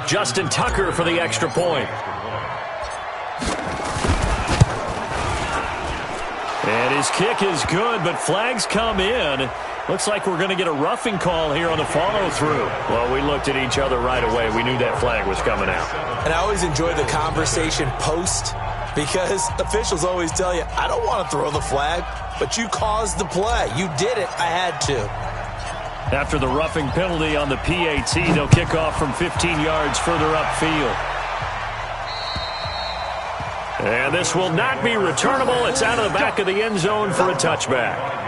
Justin Tucker for the extra point. And his kick is good, but flags come in. Looks like we're going to get a roughing call here on the follow-through. Well, we looked at each other right away. We knew that flag was coming out. And I always enjoy the conversation post because officials always tell you, I don't want to throw the flag, but you caused the play. You did it. I had to. After the roughing penalty on the PAT, they'll kick off from 15 yards further upfield. And this will not be returnable. It's out of the back of the end zone for a touchback.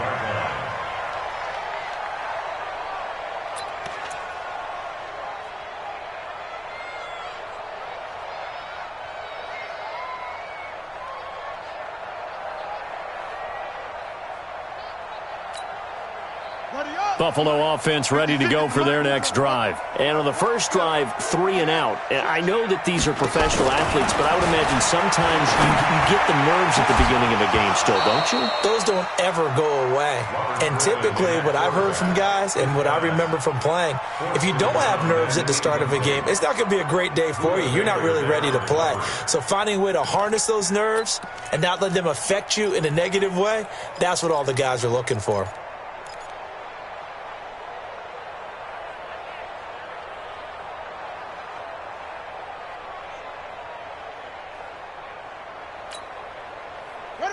Buffalo offense ready to go for their next drive. And on the first drive, 3 and out. And I know that these are professional athletes, but I would imagine sometimes you get the nerves at the beginning of a game still, don't you? Those don't ever go away. And typically what I've heard from guys and what I remember from playing, if you don't have nerves at the start of a game, it's not going to be a great day for you. You're not really ready to play. So finding a way to harness those nerves and not let them affect you in a negative way, that's what all the guys are looking for.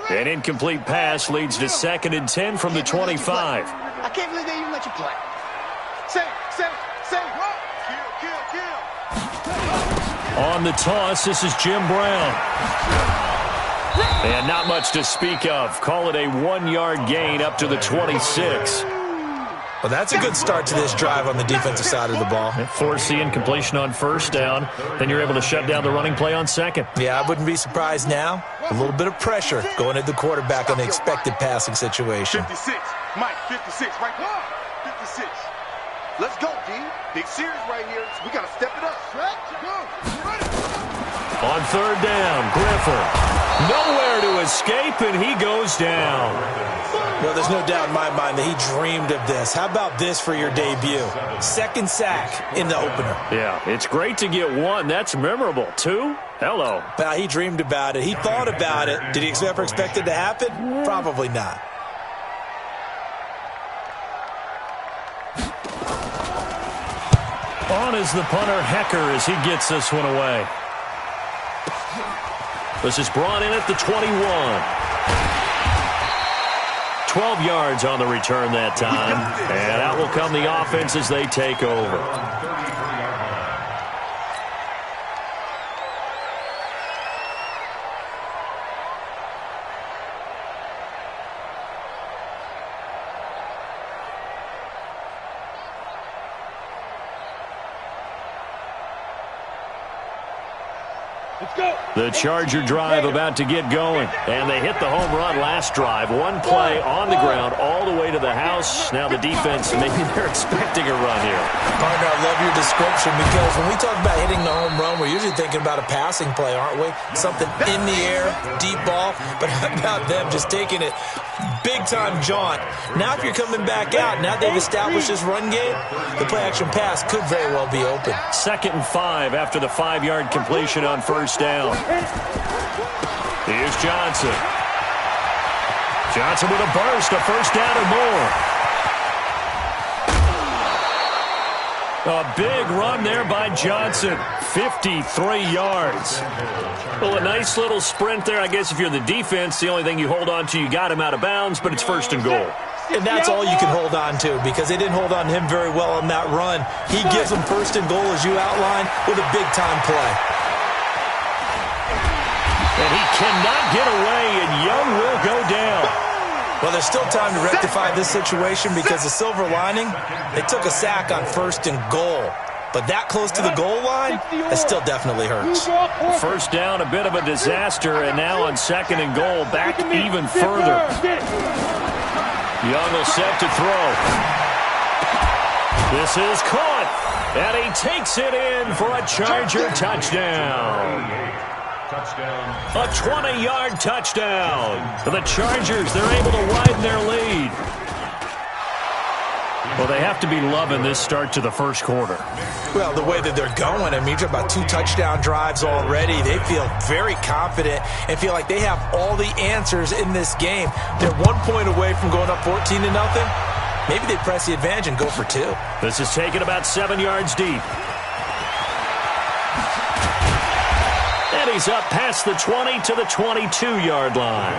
An incomplete pass leads to 2nd and 10 from the 25. I can't believe they even let you play. Say. Kill. On the toss, this is Jim Brown. And not much to speak of. Call it a 1-yard gain up to the 26. Well, that's a good start to this drive on the defensive side of the ball. Force the incompletion on first down. Then you're able to shut down the running play on second. Yeah, I wouldn't be surprised now. A little bit of pressure going at the quarterback on the expected passing situation. 56. Mike, 56. Right there. 56. Let's go, D. Big series right here. We got to step it up. On 3rd down, Griffin. Nowhere to escape, and he goes down. Well, there's no doubt in my mind that he dreamed of this. How about this for your debut? 2nd sack in the opener. Yeah, it's great to get 1. That's memorable. 2? Hello. Well, he dreamed about it. He thought about it. Did he ever expect it to happen? Probably not. On is the punter, Hecker, as he gets this one away. This is brought in at the 21. 12 yards on the return that time. And out will come the offense as they take over. The Charger drive about to get going. And they hit the home run last drive. 1 play on the ground all the way to the house. Now the defense, maybe they're expecting a run here. Partner, I love your description because when we talk about hitting the home run, we're usually thinking about a passing play, aren't we? Something in the air, deep ball. But how about them just taking it big-time jaunt? Now if you're coming back out, now they've established this run game, the play-action pass could very well be open. 2nd and 5 after the 5-yard completion on first down. Here's Johnson. Johnson with a burst, a first down or more. A big run there by Johnson. 53 yards. Well, a nice little sprint there. I guess if you're the defense, the only thing you hold on to, you got him out of bounds, but it's 1st and goal. And that's all you can hold on to because they didn't hold on to him very well on that run. He gives them 1st and goal, as you outlined, with a big-time play. And he cannot get away, and Young will go down. Well, there's still time to rectify this situation because the silver lining, they took a sack on 1st and goal. But that close to the goal line, it still definitely hurts. First down, a bit of a disaster, and now on 2nd and goal, back even further. Young will set to throw. This is caught, and he takes it in for a Charger touchdown. A 20-yard touchdown. For the Chargers, they're able to widen their lead. Well, they have to be loving this start to the first quarter. Well, the way that they're going, I mean, you're talking about 2 touchdown drives already. They feel very confident and feel like they have all the answers in this game. They're 1 point away from going up 14-0. Maybe they press the advantage and go for 2. This is taken about 7 yards deep. And he's up past the 20 to the 22-yard line.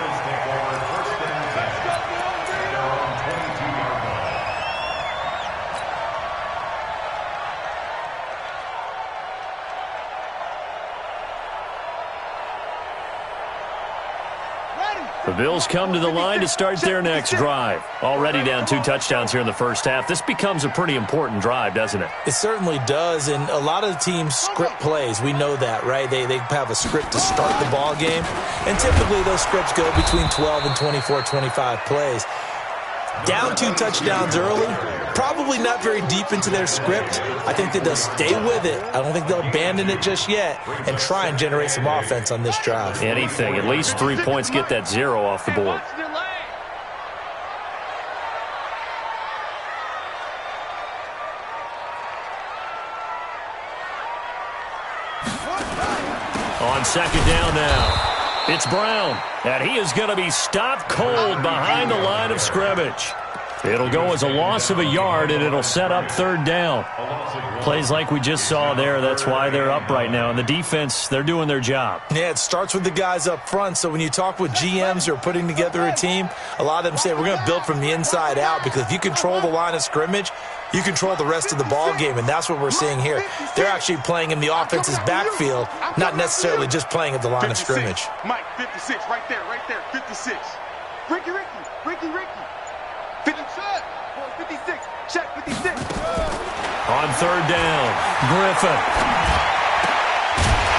The Bills come to the line to start their next drive. Already down 2 touchdowns here in the first half. This becomes a pretty important drive, doesn't it? It certainly does, and a lot of the teams script plays. We know that, right? They have a script to start the ball game, and typically those scripts go between 12 and 24, 25 plays. Down 2 touchdowns early, probably not very deep into their script. I think that they'll stay with it. I don't think they'll abandon it just yet and try and generate some offense on this drive. Anything. At least 3 points, get that 0 off the board. On second down now. It's Brown, and he is going to be stopped cold behind the line of scrimmage. It'll go as a loss of a yard, and it'll set up 3rd down. Plays like we just saw there, that's why they're up right now. And the defense, they're doing their job. Yeah, it starts with the guys up front. So when you talk with GMs who are putting together a team, a lot of them say we're going to build from the inside out, because if you control the line of scrimmage, you control the rest of the ball game, and that's what we're seeing here. They're actually playing in the offense's backfield, not necessarily just playing at the line of scrimmage. Mike, 56, right there, 56. Ricky. 56, check 56. On 3rd down, Griffin.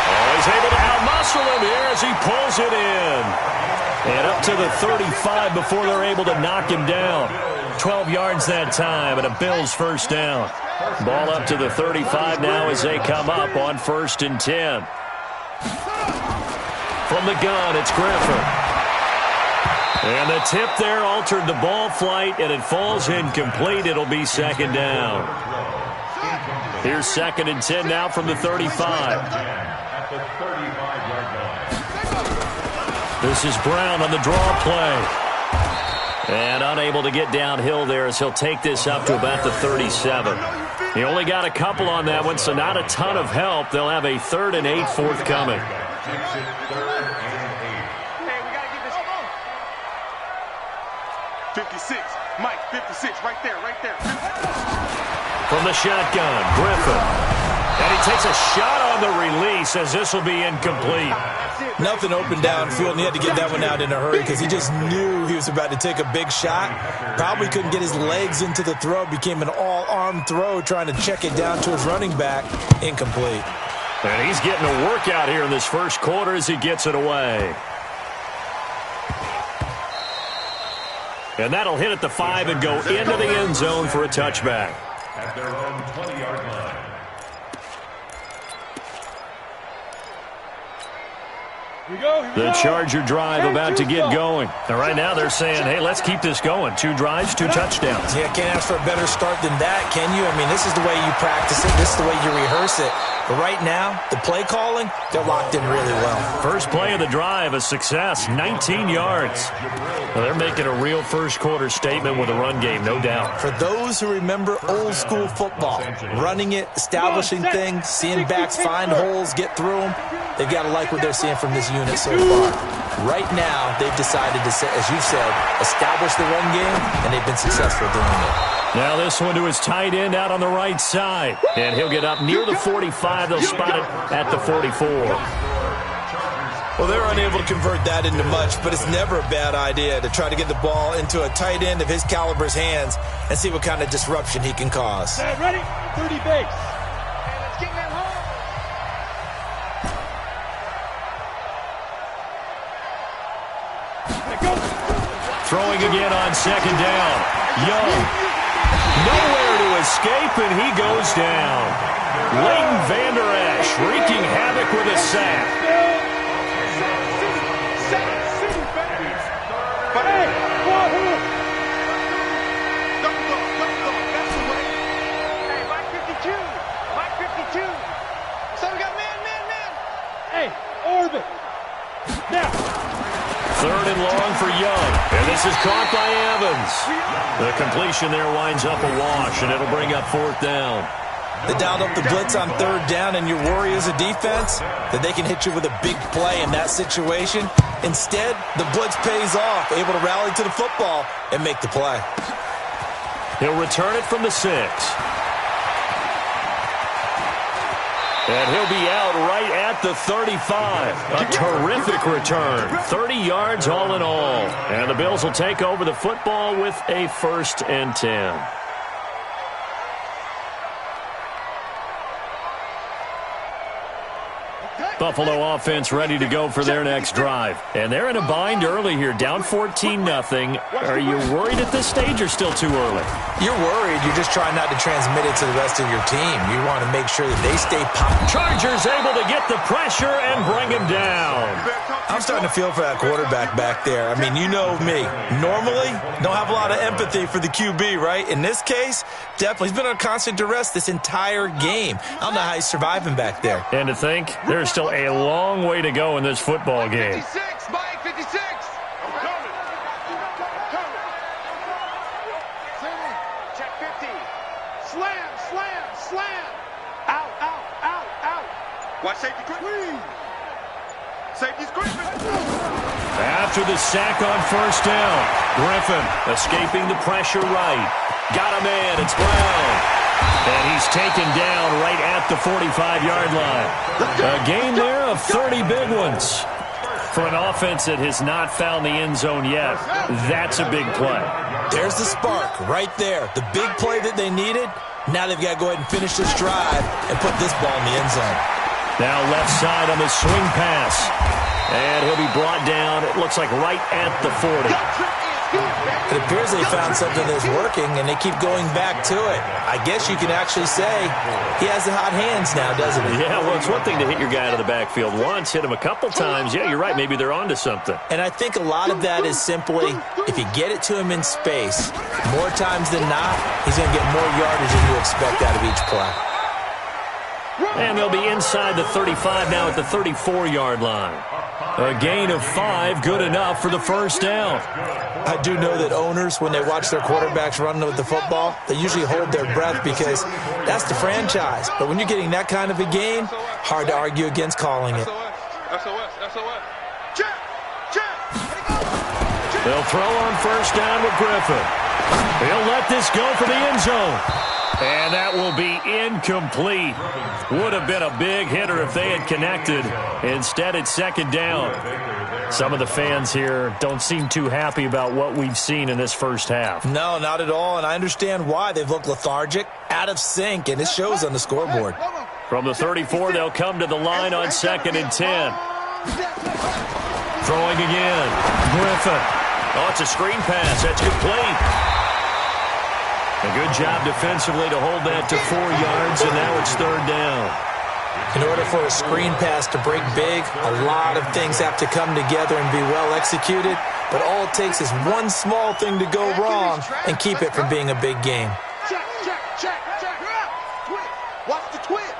Oh, he's able to outmuscle him here as he pulls it in. And up to the 35 before they're able to knock him down. 12 yards that time, and a Bills 1st down. Ball up to the 35 now as they come up on 1st and 10. From the gun, it's Griffin. And the tip there altered the ball flight, and it falls incomplete. It'll be 2nd down. Here's 2nd and 10 now from the 35. This is Brown on the draw play. And unable to get downhill there as he'll take this up to about the 37. He only got a couple on that one, so not a ton of help. They'll have a 3rd and 8 forthcoming. 56, Mike, 56, right there. From the shotgun, Griffin. And he takes a shot on the release as this will be incomplete. Nothing open downfield, and he had to get that one out in a hurry because he just knew he was about to take a big shot. Probably couldn't get his legs into the throw. Became an all-arm throw, trying to check it down to his running back. Incomplete. And he's getting a workout here in this first quarter as he gets it away. And that'll hit at the 5 and go into the end zone for a touchback. At their own 20-yard line. The Charger drive about to get going. And right now they're saying, hey, let's keep this going. 2 drives, 2 touchdowns. Yeah, can't ask for a better start than that, can you? I mean, this is the way you practice it. This is the way you rehearse it. But right now, the play calling, they're locked in really well. First play of the drive, a success, 19 yards. Well, they're making a real first quarter statement with a run game, no doubt. For those who remember old school football, running it, establishing things, seeing backs find holes, get through them, they've got to like what they're seeing from this unit so far. Right now, they've decided to, as you said, establish the run game, and they've been successful doing it. Now this one to his tight end out on the right side. And he'll get up near the 45. They'll spot it at the 44. Well, they're unable to convert that into much, but it's never a bad idea to try to get the ball into a tight end of his caliber's hands and see what kind of disruption he can cause. Ready? 30 base. Let's get that home. Throwing again on second down. Young. Nowhere to escape, and he goes down. Leighton Vander Esch wreaking havoc with a sack. Now. 3rd and long for Young. And this is caught by Evans. The completion there winds up a wash, and it'll bring up 4th down. They dialed up the blitz on 3rd down, and your worry as a defense that they can hit you with a big play in that situation. Instead, the blitz pays off, able to rally to the football and make the play. He'll return it from the 6. And he'll be out right at the 35. A terrific return. 30 yards all in all. And the Bills will take over the football with a 1st and 10. Buffalo offense ready to go for their next drive. And they're in a bind early here, down 14-0. Are you worried at this stage or still too early? You're worried. You're just trying not to transmit it to the rest of your team. You want to make sure that they stay popped. Chargers able to get the pressure and bring him down. I'm starting to feel for that quarterback back there. I mean, you know me. Normally, don't have a lot of empathy for the QB, right? In this case, definitely. He's been under constant duress this entire game. I don't know how he's surviving back there. And to think, there's still a long way to go in this football game. 56, Mike, 56. Check 50. Slam, slam, slam. Out, out, out, out. Watch safety Griffin. Safety's Griffin. After the sack on 1st down, Griffin escaping the pressure right. Got a man, it's Brown. And he's taken down right at the 45-yard line. A gain there of 30 big ones. For an offense that has not found the end zone yet, that's a big play. There's the spark right there. The big play that they needed. Now they've got to go ahead and finish this drive and put this ball in the end zone. Now left side on the swing pass. And he'll be brought down, it looks like right at the 40. It appears they found something that's working, and they keep going back to it. I guess you can actually say he has the hot hands now, doesn't he? Yeah, well, it's one thing to hit your guy out of the backfield once, hit him a couple times. Yeah, you're right. Maybe they're onto something. And I think a lot of that is simply if you get it to him in space, more times than not, he's going to get more yardage than you expect out of each play. And they'll be inside the 35 now at the 34-yard line. A gain of 5, good enough for the 1st down. I do know that owners, when they watch their quarterbacks running with the football, they usually hold their breath because that's the franchise. But when you're getting that kind of a game, hard to argue against calling it. They'll throw on 1st down with Griffin. He'll let this go for the end zone. And that will be incomplete. Would have been a big hitter if they had connected. Instead, it's 2nd down. Some of the fans here don't seem too happy about what we've seen in this first half. No, not at all, and I understand why. They've looked lethargic, out of sync, and it shows on the scoreboard. From the 34, they'll come to the line on 2nd and 10. Throwing again. Griffin. Oh, it's a screen pass. That's complete. A good job defensively to hold that to 4 yards, and now it's 3rd down. In order for a screen pass to break big, a lot of things have to come together and be well executed, but all it takes is one small thing to go wrong and keep it from being a big game. Check, check, check, check. Twist. Watch the twist.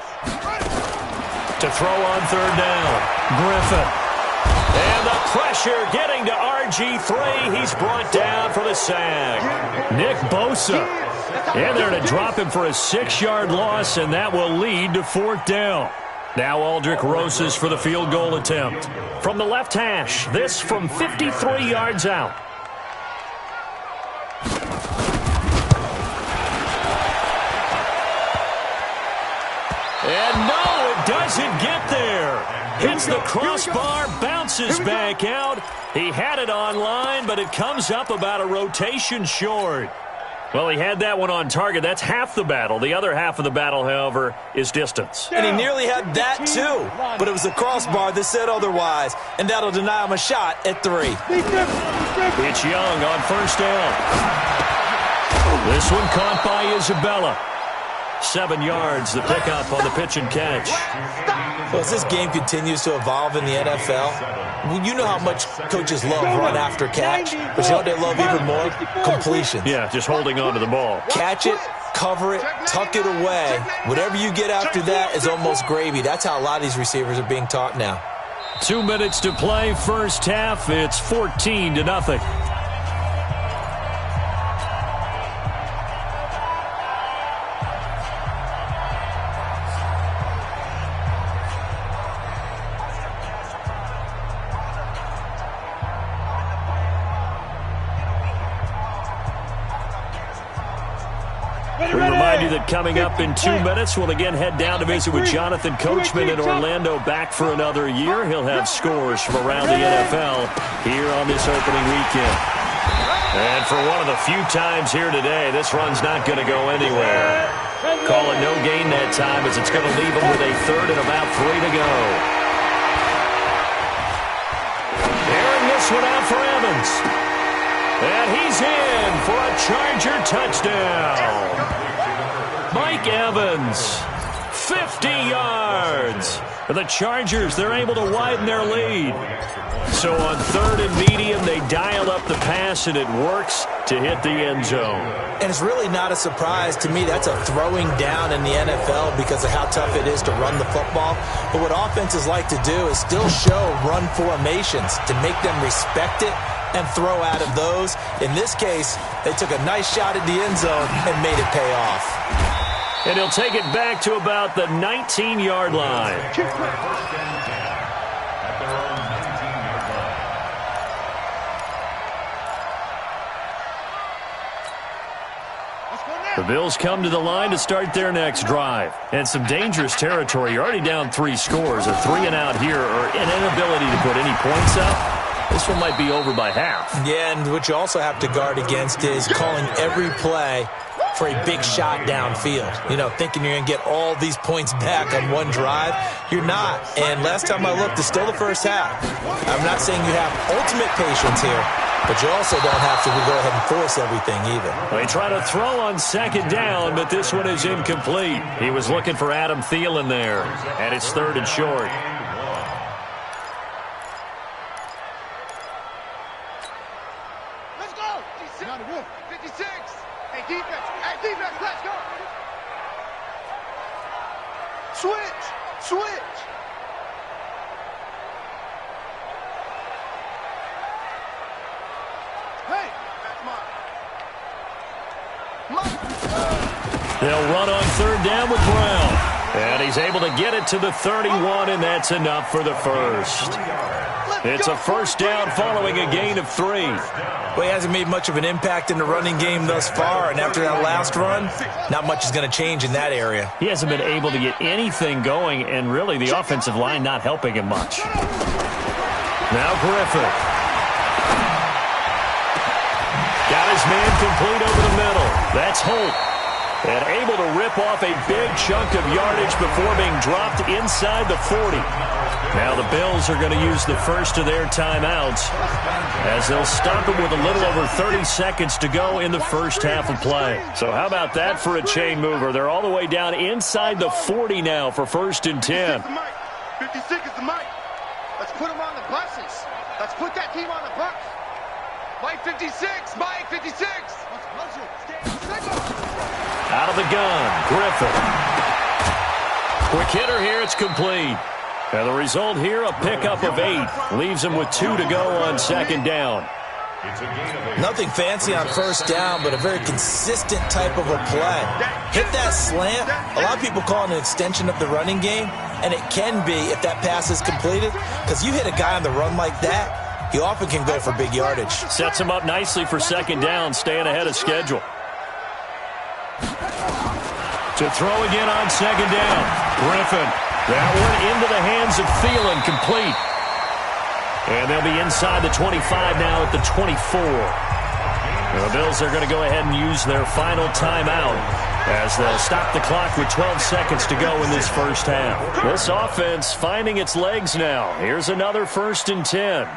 To throw on 3rd down, Griffin. And the pressure getting to RG3. He's brought down for the sack. Nick Bosa in there to drop him for a 6-yard loss, and that will lead to 4th down. Now Aldrick Rosas for the field goal attempt. From the left hash, this from 53 yards out. And no, it doesn't get there. Hits the crossbar, bounces back out. He had it on line, but it comes up about a rotation short. Well, he had that one on target. That's half the battle. The other half of the battle, however, is distance. And he nearly had that, too. But it was the crossbar that said otherwise, and that'll deny him a shot at 3. It's Young on 1st down. This one caught by Isabella. 7 yards, the pickup on the pitch and catch. Well, as this game continues to evolve in the NFL, you know how much coaches love run after catch, but you know what they love even more? Completions. Yeah, just holding on to the ball. Catch it, cover it, tuck it away. Whatever you get after that is almost gravy. That's how a lot of these receivers are being taught now. 2 minutes to play, first half. It's 14-0. We remind you that coming up in 2 minutes, we'll again head down to visit with Jonathan Coachman in Orlando, back for another year. He'll have scores from around the NFL here on this opening weekend. And for one of the few times here today, this run's not going to go anywhere. Call it no gain that time, as it's going to leave them with a third and about 3 to go. Airing this one out for Evans. And he's in for a Charger touchdown. Mike Evans, 50 yards. The Chargers, they're able to widen their lead. So on third and medium, they dial up the pass, and it works to hit the end zone. And it's really not a surprise to me. That's a throwing down in the NFL because of how tough it is to run the football. But what offenses like to do is still show run formations to make them respect it and throw out of those. In this case, they took a nice shot at the end zone and made it pay off. And he'll take it back to about the 19-yard line. The Bills come to the line to start their next drive. And some dangerous territory. You're already down 3 scores. A 3 and out here, or an inability to put any points up. This one might be over by half. Yeah, and what you also have to guard against is calling every play for a big shot downfield. You know, thinking you're going to get all these points back on one drive. You're not. And last time I looked, it's still the first half. I'm not saying you have ultimate patience here, but you also don't have to go ahead and force everything either. They try to throw on second down, but this one is incomplete. He was looking for Adam Thielen there, and it's third and short. Let's go. 56. Hey, defense, let's go. Switch. Hey, that's mine. They'll run on third down with Brown. And he's able to get it to the 31, and that's enough for the first. It's a first down following a gain of 3. Well, he hasn't made much of an impact in the running game thus far, and after that last run, not much is going to change in that area. He hasn't been able to get anything going, and really the offensive line not helping him much. Now Griffin. Got his man complete over the middle. That's Holt. And able to rip off a big chunk of yardage before being dropped inside the 40. Now the Bills are going to use the first of their timeouts as they'll stop him with a little over 30 seconds to go in the first half of play. So how about that for a chain mover? They're all the way down inside the 40 now for first and 10. 56 is the mic. Let's put them on the buses. Let's put that team on the bus. Mike 56, Mike 56. Out of the gun, Griffin. Quick hitter here, it's complete. And the result here, a pickup of 8. Leaves him with 2 to go on second down. Nothing fancy on first down, but a very consistent type of a play. Hit that slant. A lot of people call it an extension of the running game, and it can be if that pass is completed, because you hit a guy on the run like that, he often can go for big yardage. Sets him up nicely for second down, staying ahead of schedule. To throw again on second down. Griffin. That one into the hands of Thielen, complete. And they'll be inside the 25 now at the 24. And the Bills are going to go ahead and use their final timeout as they'll stop the clock with 12 seconds to go in this first half. This offense finding its legs now. Here's another first and 10.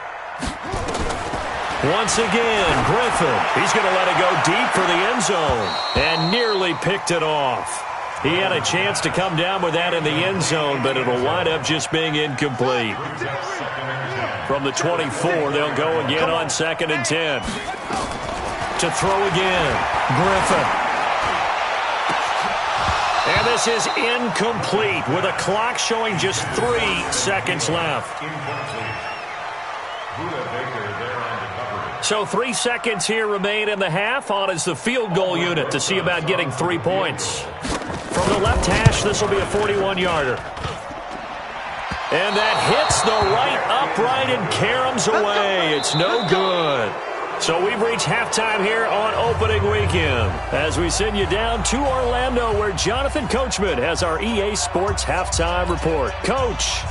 Once again, Griffin. He's going to let it go deep for the end zone and nearly picked it off. He had a chance to come down with that in the end zone, but it'll wind up just being incomplete. From the 24, they'll go again on second and 10. To throw again, Griffin. And And this is incomplete with a clock showing just 3 seconds left. So 3 seconds here remain in the half. On is the field goal unit to see about getting 3 points. From the left hash, this will be a 41-yarder. And that hits the right upright and caroms away. It's no good. So we've reached halftime here on opening weekend as we send you down to Orlando where Jonathan Coachman has our EA Sports halftime report. Coach.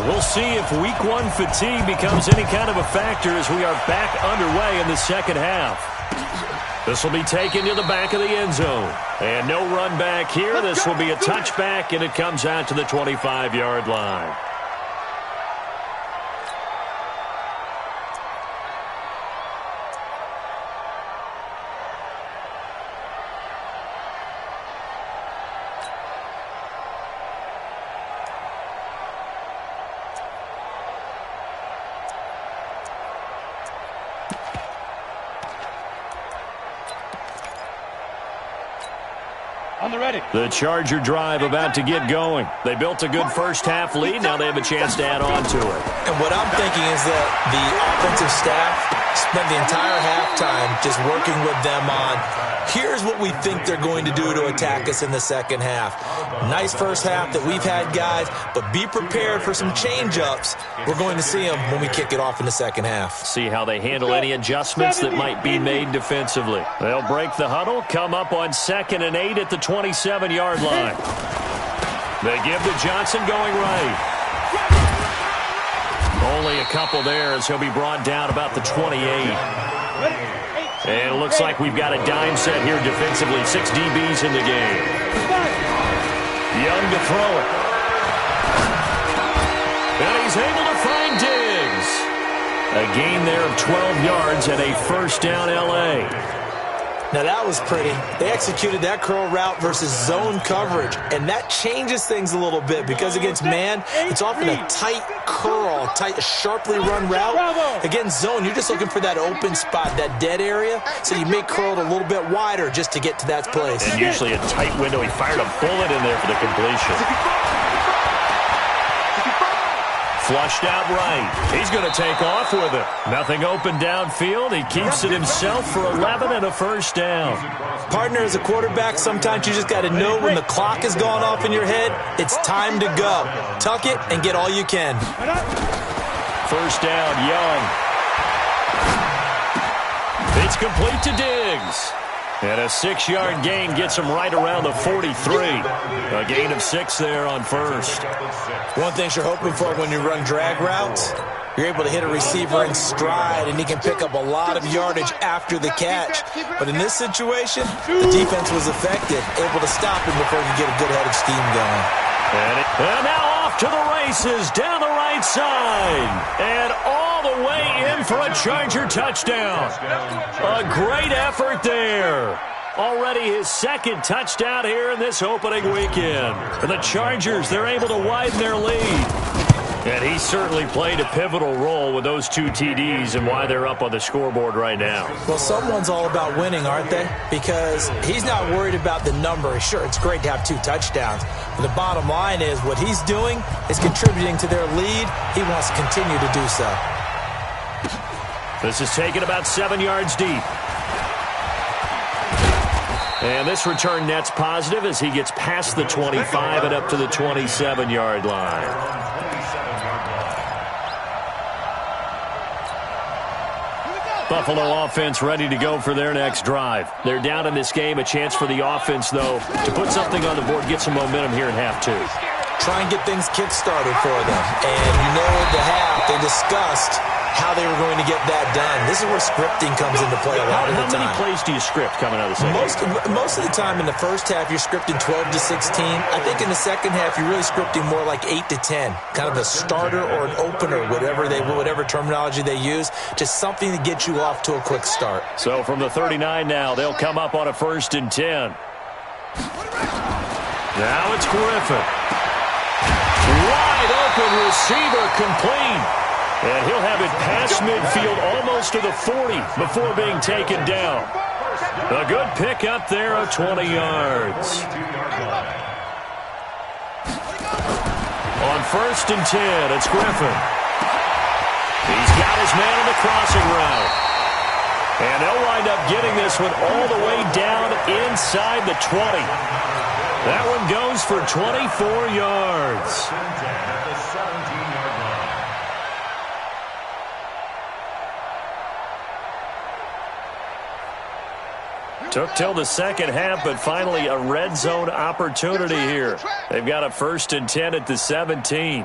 We'll see if week 1 fatigue becomes any kind of a factor as we are back underway in the second half. This will be taken to the back of the end zone. And no run back here. This will be a touchback, and it comes out to the 25-yard line. The Charger drive about to get going. They built a good first-half lead. Now they have a chance to add on to it. And what I'm thinking is that the offensive staff spent the entire halftime just working with them on, here's what we think they're going to do to attack us in the second half. Nice first half that we've had, guys, but be prepared for some change-ups. We're going to see them when we kick it off in the second half. See how they handle any adjustments that might be made defensively. They'll break the huddle, come up on 2nd and 8 at the 27-yard line. They give to Johnson going right. Only a couple there as he'll be brought down about the 28. And it looks like we've got a dime set here defensively. 6 DBs in the game. Young to throw it. And he's able to find Diggs. A gain there of 12 yards and a first down L.A. Now that was pretty. They executed that curl route versus zone coverage, and that changes things a little bit because against man, it's often a tight curl, tight, sharply run route. Against zone, you're just looking for that open spot, that dead area, so you make curl a little bit wider just to get to that place. And usually a tight window. He fired a bullet in there for the completion. Flushed out right. He's going to take off with it. Nothing open downfield. He keeps it himself for 11 and a first down. Partner, as a quarterback, sometimes you just got to know when the clock has gone off in your head, it's time to go. Tuck it and get all you can. First down, Young. It's complete to Diggs. And a 6-yard gain gets him right around the 43. A gain of 6 there on first. One thing you're hoping for when you run drag routes, you're able to hit a receiver in stride, and he can pick up a lot of yardage after the catch. But in this situation, the defense was effective, able to stop him before he could get a good head of steam going. And now off to the races down the right side. And all the way in for a Charger touchdown. A great effort there. Already his 2nd touchdown here in this opening weekend. And the Chargers, they're able to widen their lead. And he certainly played a pivotal role with those 2 TDs and why they're up on the scoreboard right now. Well, someone's all about winning, aren't they? Because he's not worried about the number. Sure, it's great to have 2 touchdowns. But the bottom line is what he's doing is contributing to their lead. He wants to continue to do so. This is taken about 7 yards deep. And this return net's positive as he gets past the 25 and up to the 27-yard line. Buffalo offense ready to go for their next drive. They're down in this game. A chance for the offense, though, to put something on the board, get some momentum here in half 2. Try and get things kick-started for them. And you know at the half, they discussed how they were going to get that done. This is where scripting comes into play a lot of the time. How many plays do you script coming out of the second half? Most of the time in the first half, you're scripting 12 to 16. I think in the second half, you're really scripting more like 8 to 10. Kind of a starter or an opener, whatever terminology they use. Just something to get you off to a quick start. So from the 39 now, they'll come up on a 1st and 10. Now it's Griffin. Wide open receiver complete. And he'll have it past midfield almost to the 40 before being taken down. A good pick up there of 20 yards. On 1st and 10, it's Griffin. He's got his man on the crossing route. And they'll wind up getting this one all the way down inside the 20. That one goes for 24 yards. Took till the second half, but finally a red zone opportunity here. They've got a 1st and 10 at the 17.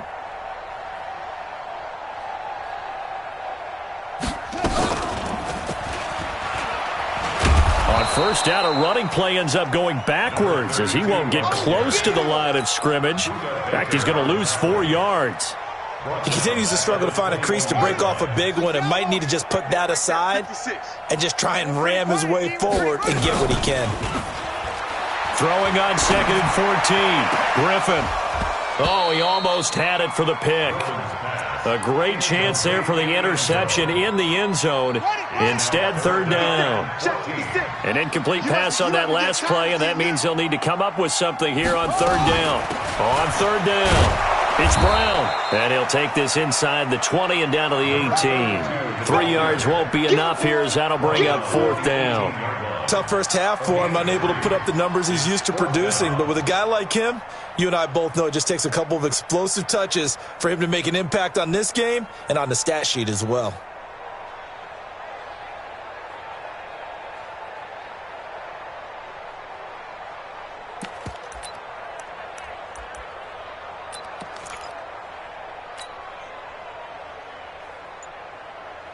On 1st down, a running play ends up going backwards as he won't get close to the line of scrimmage. In fact, he's going to lose 4 yards. He continues to struggle to find a crease to break off a big one and might need to just put that aside and just try and ram his way forward and get what he can. Throwing on 2nd and 14. Griffin. Oh, he almost had it for the pick. A great chance there for the interception in the end zone. Instead, 3rd down. An incomplete pass on that last play, and that means they'll need to come up with something here on 3rd down. On 3rd down. It's Brown, and he'll take this inside the 20 and down to the 18. 3 yards won't be enough here as that'll bring up 4th down. Tough first half for him, unable to put up the numbers he's used to producing. But with a guy like him, you and I both know it just takes a couple of explosive touches for him to make an impact on this game and on the stat sheet as well.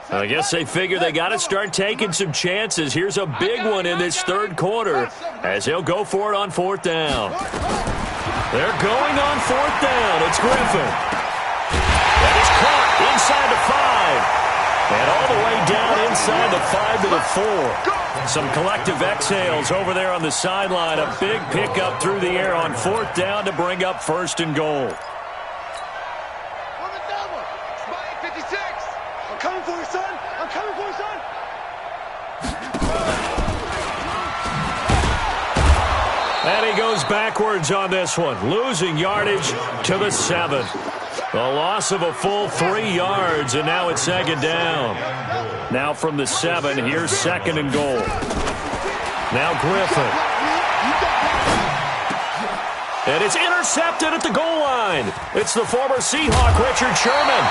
I guess they figure they got to start taking some chances. Here's a big one in this 3rd quarter as he'll go for it on 4th down. They're going on 4th down. It's Griffin. That is caught inside the 5. And all the way down inside the 5 to the 4. Some collective exhales over there on the sideline. A big pickup through the air on 4th down to bring up 1st and goal. Coming for you, son. I'm coming for you, son. And he goes backwards on this one, losing yardage to the 7. A loss of a full 3 yards, and now it's 2nd down. Now from the 7, here's 2nd and goal. Now Griffin. And it's intercepted at the goal line. It's the former Seahawk, Richard Sherman.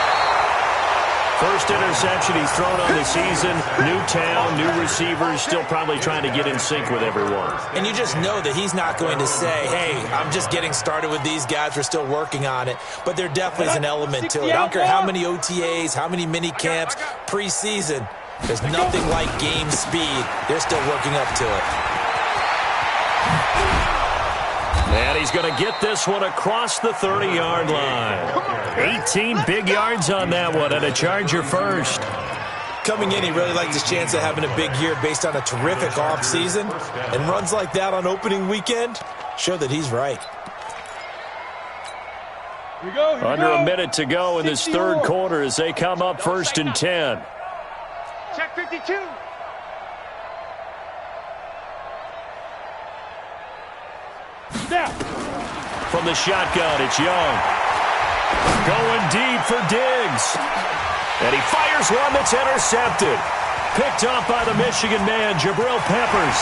First interception he's thrown on the season. New town, new receivers, still probably trying to get in sync with everyone. And you just know that he's not going to say, hey, I'm just getting started with these guys. We're still working on it. But there definitely is an element to it. I don't care how many OTAs, how many mini camps, preseason. There's nothing like game speed. They're still working up to it. And he's going to get this one across the 30-yard line. 18 big yards on that one, and a Charger first. Coming in, he really liked his chance of having a big year based on a terrific offseason. And runs like that on opening weekend show that he's right. Under a minute to go in this 3rd quarter as they come up 1st and 10. Check 52. From the shotgun, it's Young. Going deep for Diggs. And he fires one that's intercepted. Picked up by the Michigan man, Jabril Peppers.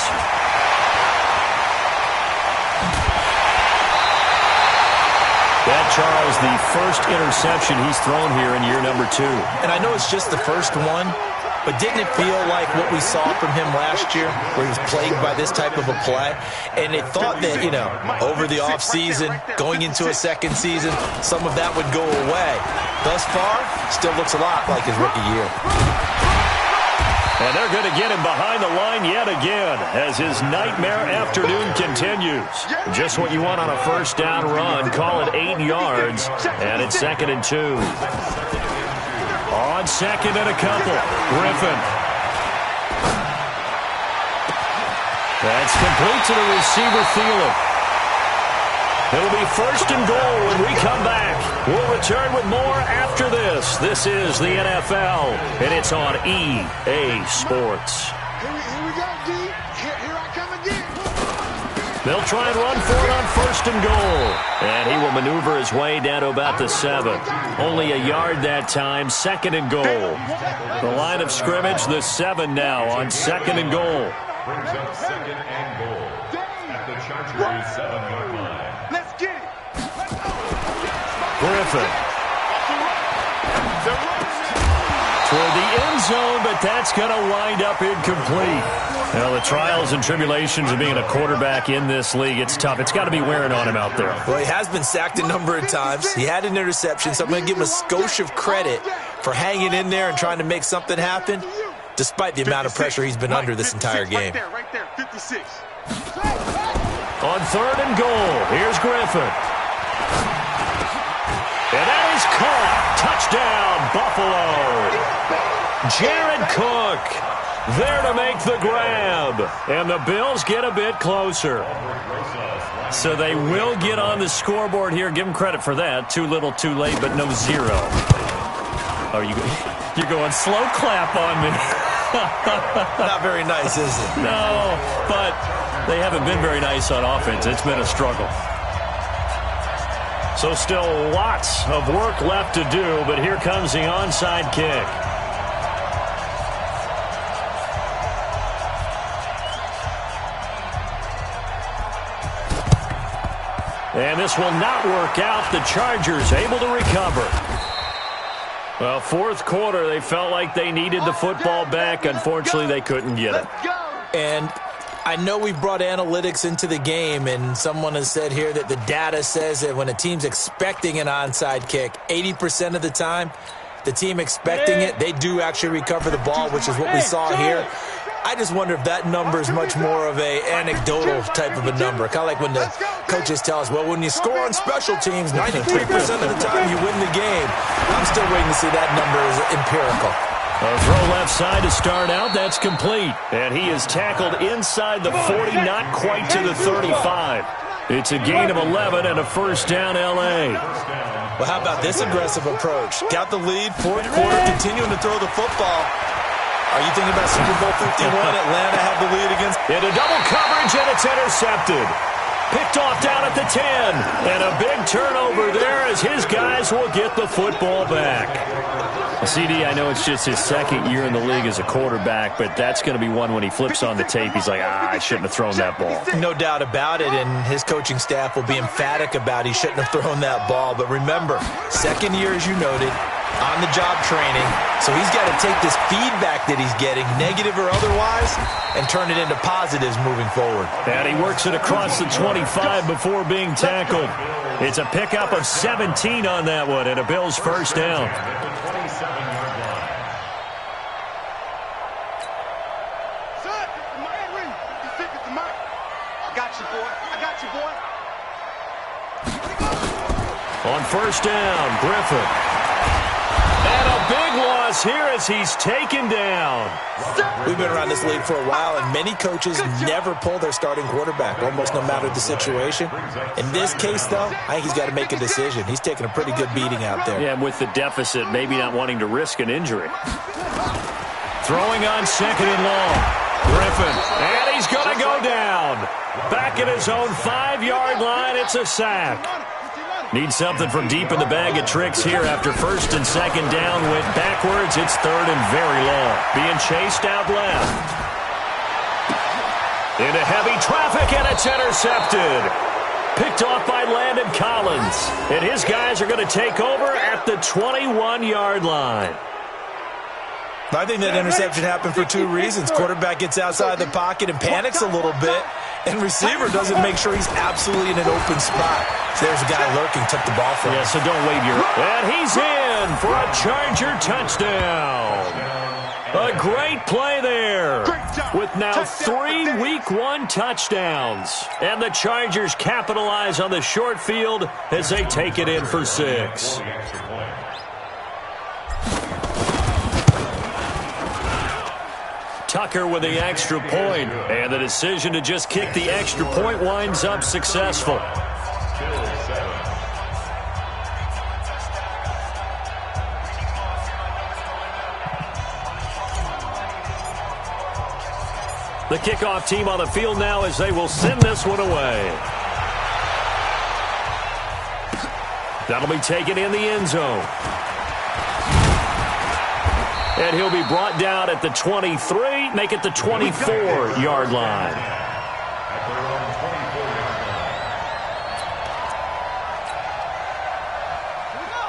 That, Charles, the first interception he's thrown here in year number 2. And I know it's just the first one, but didn't it feel like what we saw from him last year, where he was plagued by this type of a play? And it thought that, you know, over the offseason, going into a second season, some of that would go away. Thus far, still looks a lot like his rookie year. And they're going to get him behind the line yet again as his nightmare afternoon continues. Just what you want on a first down run. Call it 8 yards, and it's 2nd and 2. On 2nd and a couple, Griffin. That's complete to the receiver, Thielen. It'll be first and goal when we come back. We'll return with more after this. This is the NFL, and it's on EA Sports. Here we go, D. Here I come again. They'll try and run for it on first and goal. And he will maneuver his way down to about the 7. Only a yard that time, second and goal. The line of scrimmage, the 7 now on second and goal. Brings up second and goal at the Chargers' 7-yard line. Let's get it. Griffin. Toward the end zone, but that's going to wind up incomplete. Well, the trials and tribulations of being a quarterback in this league, it's tough. It's got to be wearing on him out there. Well, he has been sacked a number of times. He had an interception, so I'm going to give him a skosh of credit for hanging in there and trying to make something happen, despite the amount of pressure he's been under this entire game. Right there, 56. On third and goal, here's Griffin. And that is caught. Touchdown, Buffalo. Jared Cook there to make the grab. And the Bills get a bit closer. So they will get on the scoreboard here. Give them credit for that. Too little, too late, but no 0. Oh, you're going slow clap on me. Not very nice, is it? No, but they haven't been very nice on offense. It's been a struggle. So still lots of work left to do, but here comes the onside kick. And this will not work out. The Chargers able to recover. Well, fourth quarter, they felt like they needed the football back. Unfortunately, they couldn't get it. And I know we brought analytics into the game, and someone has said here that the data says that when a team's expecting an onside kick, 80% of the time, the team expecting it, they do actually recover the ball, which is what we saw here. I just wonder if that number is much more of a anecdotal type of a number. Kind of like when the coaches tell us, well, when you score on special teams, 93% of the time you win the game. I'm still waiting to see that number is empirical. A throw left side to start out. That's complete. And he is tackled inside the 40, not quite to the 35. It's a gain of 11 and a first down, L.A. Well, how about this aggressive approach? Got the lead, fourth quarter, continuing to throw the football. Are you thinking about Super Bowl 51? Atlanta have the lead against... Into double coverage, and it's intercepted. Picked off down at the 10. And a big turnover there as his guys will get the football back. CD, I know it's just his second year in the league as a quarterback, but that's going to be one when he flips on the tape. He's like, I shouldn't have thrown that ball. No doubt about it, and his coaching staff will be emphatic about he shouldn't have thrown that ball. But remember, second year, as you noted, on-the-job training. So he's got to take this feedback that he's getting, negative or otherwise, and turn it into positives moving forward. And he works it across the 25 before being tackled. It's a pickup of 17 on that one, and a Bills first down. On first down, Griffin. And a big loss here as he's taken down. We've been around this league for a while, and many coaches never pull their starting quarterback, almost no matter the situation. In this case, though, I think he's got to make a decision. He's taking a pretty good beating out there. Yeah, and with the deficit, maybe not wanting to risk an injury. Throwing on second and long. Griffin, and he's going to go down. Back at his own 5-yard line, it's a sack. Need something from deep in the bag of tricks here after first and second down went backwards. It's third and very long. Being chased out left. Into heavy traffic, and it's intercepted. Picked off by Landon Collins. And his guys are going to take over at the 21-yard line. I think that interception happened for two reasons. Quarterback gets outside the pocket and panics a little bit, and receiver doesn't make sure he's absolutely in an open spot. So there's a guy lurking, took the ball from him. Yeah, so don't wave your... And he's in for a Charger touchdown. A great play there with now 3 Week 1 touchdowns. And the Chargers capitalize on the short field as they take it in for 6. Tucker with the extra point, and the decision to just kick the extra point winds up successful. Bills 7. The kickoff team on the field now as they will send this one away. That'll be taken in the end zone. And he'll be brought down at the 23, make it the 24-yard line. At their own 24-yard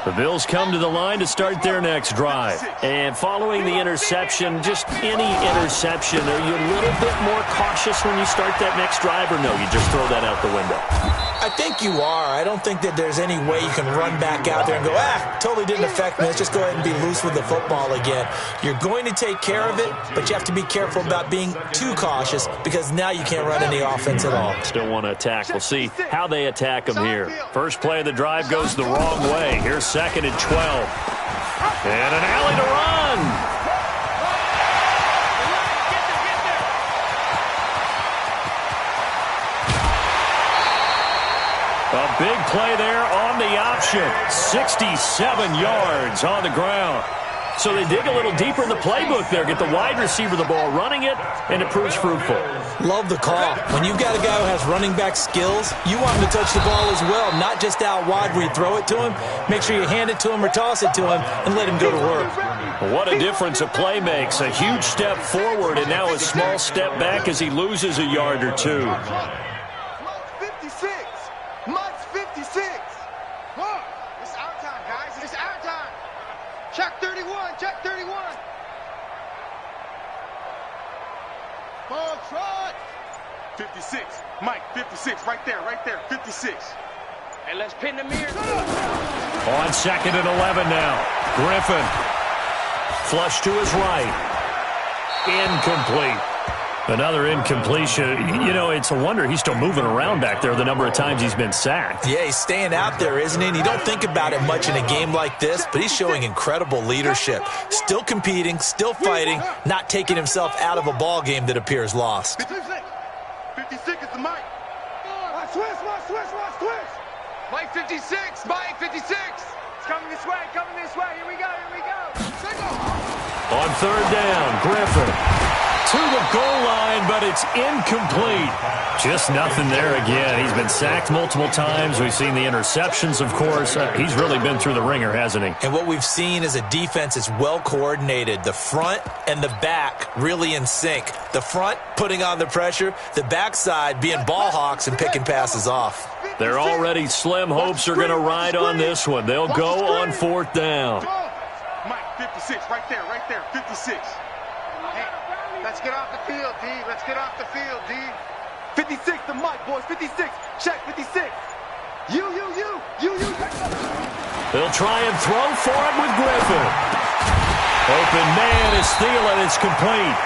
line. The Bills come to the line to start their next drive. And following the interception, just any interception, are you a little bit more cautious when you start that next drive, or no, you just throw that out the window? I think you are. I don't think that there's any way you can run back out there and go, totally didn't affect me. Let's just go ahead and be loose with the football again. You're going to take care of it, but you have to be careful about being too cautious because now you can't run any offense at all. Still want to attack. We'll see how they attack them here. First play of the drive goes the wrong way. Here's 2nd and 12. And an alley to run. A big play there on the option. 67 yards on the ground. So they dig a little deeper in the playbook there, get the wide receiver the ball, running it, and it proves fruitful. Love the call. When you've got a guy who has running back skills, you want him to touch the ball as well, not just out wide where you throw it to him. Make sure you hand it to him or toss it to him and let him go to work. What a difference a play makes. A huge step forward and now a small step back as he loses a yard or two. Check 31, check 31. Ball trot. 56, Mike, 56, right there, 56. And let's pin the mirror. On 2nd and 11 now. Griffin. Flush to his right. Incomplete. Another incompletion. You know, it's a wonder he's still moving around back there the number of times he's been sacked. Yeah, he's staying out there, isn't he? And you don't think about it much in a game like this, but he's showing incredible leadership. Still competing, still fighting, not taking himself out of a ball game that appears lost. 56 is the Mike. Watch twist. Mike 56, Mike 56. It's coming this way, Here we go. On 3rd down, Griffin. To the goal line, but it's incomplete. Just nothing there again. He's been sacked multiple times. We've seen the interceptions, of course. He's really been through the ringer, hasn't he? And what we've seen is a defense is well coordinated. The front and the back really in sync. The front putting on the pressure, the backside being ball hawks and picking passes off. They're already slim hopes are going to ride on this one. They'll go on 4th down. Mike, 56, right there, 56. Let's get off the field, D. 56, the Mike, boys, 56. Check, 56. You. They'll try and throw for it with Griffin. Open man is Thielen. It's complete.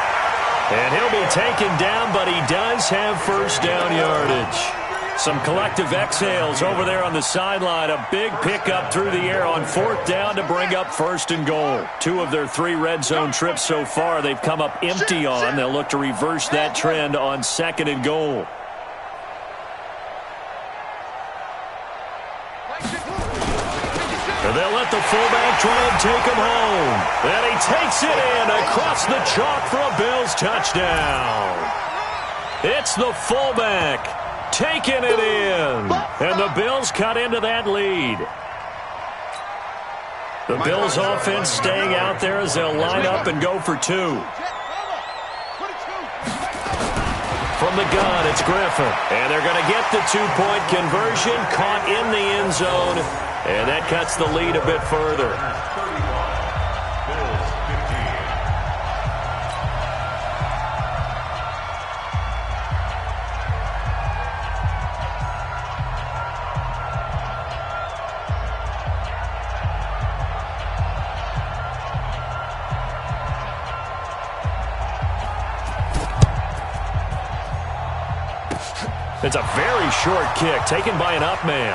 And he'll be taken down, but he does have 1st down yardage. Some collective exhales over there on the sideline. A big pickup through the air on 4th down to bring up 1st and goal. 2 of their 3 red zone trips so far they've come up empty on. They'll look to reverse that trend on 2nd and goal. And they'll let the fullback try and take him home. And he takes it in across the chalk for a Bills touchdown. It's the fullback. Taking it in. And the Bills cut into that lead. The Bills offense staying out there as they'll line up and go for 2. From the gun, it's Griffin. And they're going to get the 2-point conversion. Caught in the end zone. And that cuts the lead a bit further. It's a very short kick taken by an up man.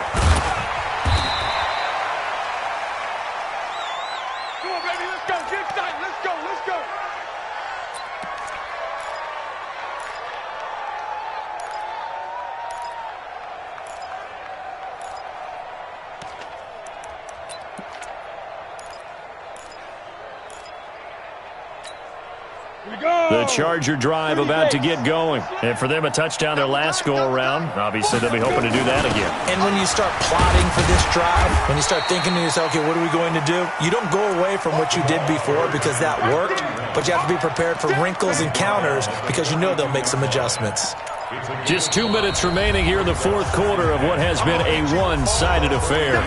Come on, baby, let's go. Get excited. Let's go. The Charger drive about to get going. And for them, a touchdown their last go-around. Obviously, they'll be hoping to do that again. And when you start plotting for this drive, when you start thinking to yourself, okay, what are we going to do? You don't go away from what you did before because that worked, but you have to be prepared for wrinkles and counters because you know they'll make some adjustments. Just 2 minutes remaining here in the fourth quarter of what has been a one-sided affair.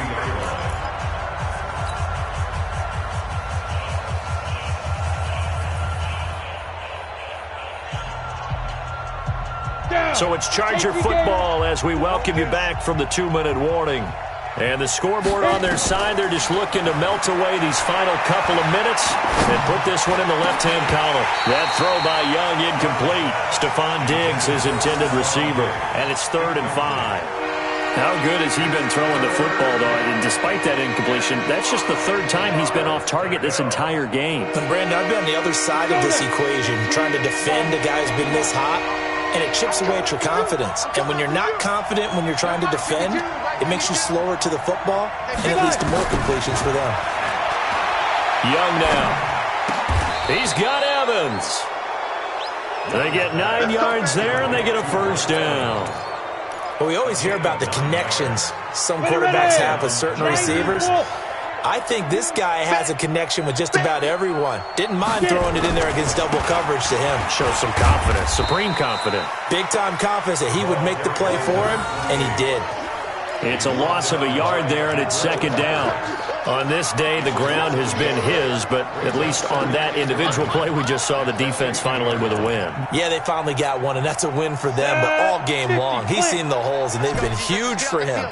So it's Charger football as we welcome you back from the 2-minute warning. And the scoreboard on their side, they're just looking to melt away these final couple of minutes and put this one in the left-hand column. That throw by Young incomplete. Stephon Diggs, his intended receiver. And it's 3rd and 5. How good has he been throwing the football, though? And despite that incompletion, that's just the 3rd time he's been off target this entire game. And Brandon, I've been on the other side of this equation, trying to defend a guy who's been this hot. And it chips away at your confidence. And when you're not confident when you're trying to defend, it makes you slower to the football, and it leads to more completions for them. Young now. He's got Evans. They get 9 yards there, and they get a first down. Well, we always hear about the connections some quarterbacks have with certain receivers. I think this guy has a connection with just about everyone. Didn't mind throwing it in there against double coverage to him. Shows some confidence, supreme confidence. Big-time confidence that he would make the play for him, and he did. It's a loss of a yard there, and it's 2nd down. On this day, the ground has been his, but at least on that individual play, we just saw the defense finally with a win. Yeah, they finally got one, and that's a win for them, but all game long, he's seen the holes, and they've been huge for him.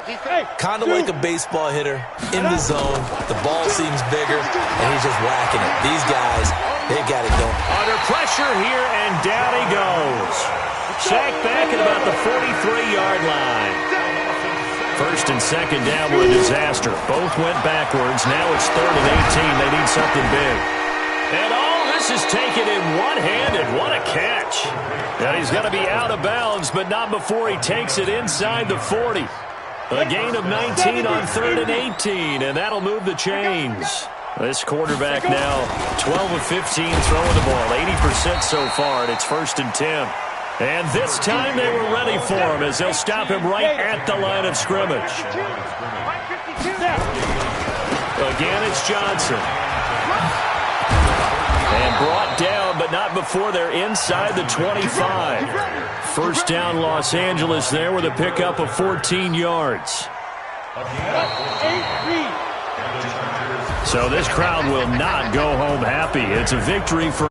Kind of like a baseball hitter, in the zone, the ball seems bigger, and he's just whacking it. These guys, they got it going. Under pressure here, and down he goes. Sacked back at about the 43-yard line. 1st and 2nd down were a disaster. Both went backwards. Now it's 3rd and 18. They need something big. And all this is taken in one-handed. What a catch. And he's got to be out of bounds, but not before he takes it inside the 40. A gain of 19 on 3rd and 18, and that'll move the chains. This quarterback now 12 of 15 throwing the ball, 80% so far, and it's 1st and 10. And this time they were ready for him as they'll stop him right at the line of scrimmage. Again, it's Johnson. And brought down, but not before they're inside the 25. 1st down, Los Angeles there with a pickup of 14 yards. So this crowd will not go home happy. It's a victory for